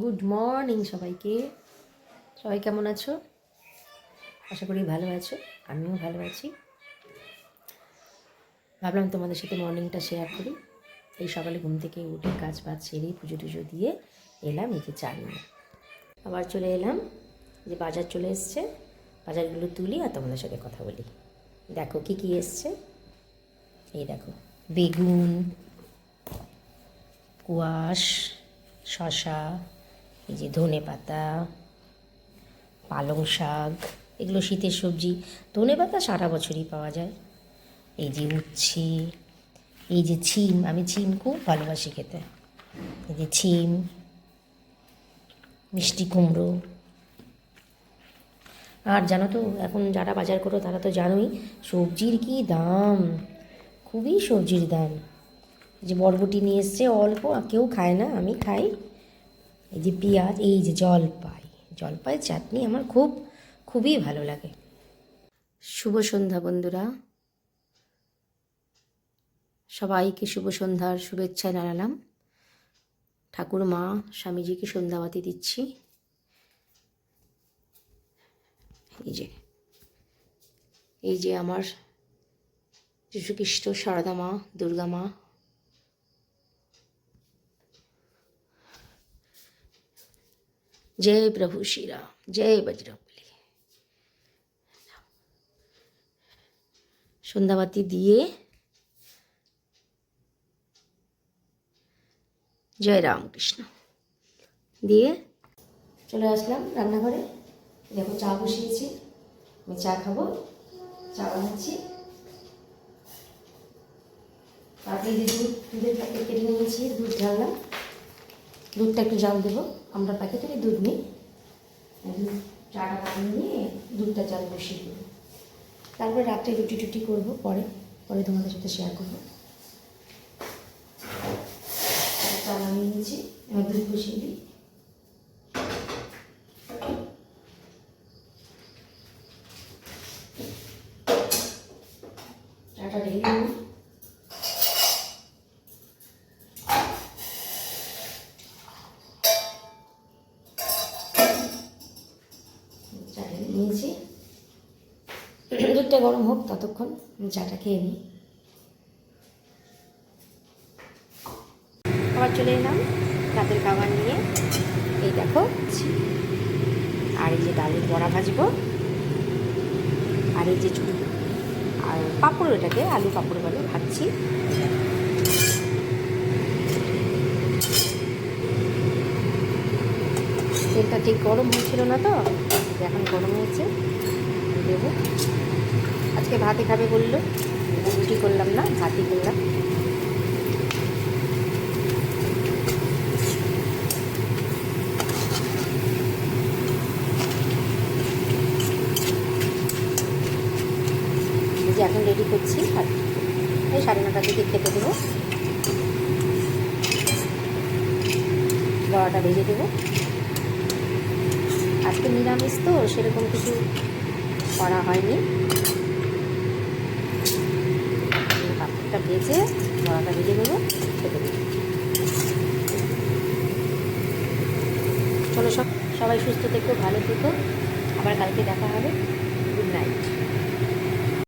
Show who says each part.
Speaker 1: Good morning সবাইকে। সবাই কেমন আছো? আশা করি ভালো আছো, আমিও ভালো আছি। ভাবলাম তোমাদের সাথে মর্নিংটা শেয়ার করি। এই সকালে ঘুম থেকে উঠে কাজ বাজ সেরে পুজো টুজো দিয়ে এলাম এই যে চা নিয়ে। আবার চলে এলাম, যে বাজার চলে এসছে, বাজারগুলো তুলি আর তোমাদের সাথে কথা বলি। দেখো কি কি এসছে, এই দেখো বেগুন, কোয়াশ, শশা, এই যে ধনে পাতা, পালং শাক, এগুলো শীতের সবজি। ধনে পাতা সারা বছরই পাওয়া যায়। এই যে উচ্ছে, এই যে ছিম, আমি ছিম খুব ভালোবাসি খেতে। এই যে ছিম, মিষ্টি কুমড়ো। আর জানো তো, এখন যারা বাজার করো তারা তো জানোই সবজির কি দাম, খুবই সবজির দাম। এই যে বরবটি নিয়ে এসছে অল্প, কেউ খায় না, আমি খাই। এই যে পেঁয়াজ, এই যে জলপাই চাটনি আমার খুবই ভালো লাগে। শুভ সন্ধ্যা বন্ধুরা, সবাইকে শুভ সন্ধ্যার শুভেচ্ছা জানালাম। ঠাকুর মা স্বামীজিকে সন্ধ্যাবাতি দিচ্ছি। এই যে আমার যীশুখ্রিস্ট, সারদা মা, দুর্গা মা। জয় প্রভু শ্রীরাম, জয় বজরংবলী। সন্ধ্যাবাতি দিয়ে জয় রামকৃষ্ণ দিয়ে চলে আসলাম রান্নাঘরে। দেখো চা বসিয়েছি, আমি চা খাবো, চা বানাচ্ছি। তারপরে যে দুধের প্যাকেট কেটে নিয়েছি, দুধ ঢাললাম। দুধটা একটু জাল দেবো, আমরা প্যাকেটে দুধ নিই। চাটা বানিয়ে নিয়ে দুধটা জাল বসিয়ে দেবো। তারপরে রাত্রে রুটি টুটি করবো, পরে তোমাদের সাথে শেয়ার করবো। চা বানিয়ে নিয়েছি, এবার দুধ বসিয়ে দিই। চাটা ঢেলে দেবো। চা ঢেলে নিয়েছি, দুধটা গরম হোক, ততক্ষণ চাটা খেয়ে নিই। আবার চলে এলাম রাতের খাবার নিয়ে। এই দেখো, আর এই যে ডালের বড়া ভাজবো, আর এই যে ছোটো আর পাঁপড়, এটাকে আলু পাঁপড় বলে, ভাজছি। তেলটা ঠিক গরম হয়েছিল না, তো এখন গরম হয়েছে, দেবো। আজকে ভাতে খাবে বললো, রুটি করলাম না, ভাতই করলাম। এই যে এখন রেডি করছি, এই 9:30টার দিকে খেতে দেবো। বড়াটা ভেজে দেবো। আজকে নিরামিষ তো, সেরকম কিছু করা হয়নি। পাপড়টা ভেজে বড়াটা ভেজে দেবো, খেতে দেবো। চলো, সবাই সুস্থ থেকো, ভালো থেকো, আবার কালকে দেখা হবে।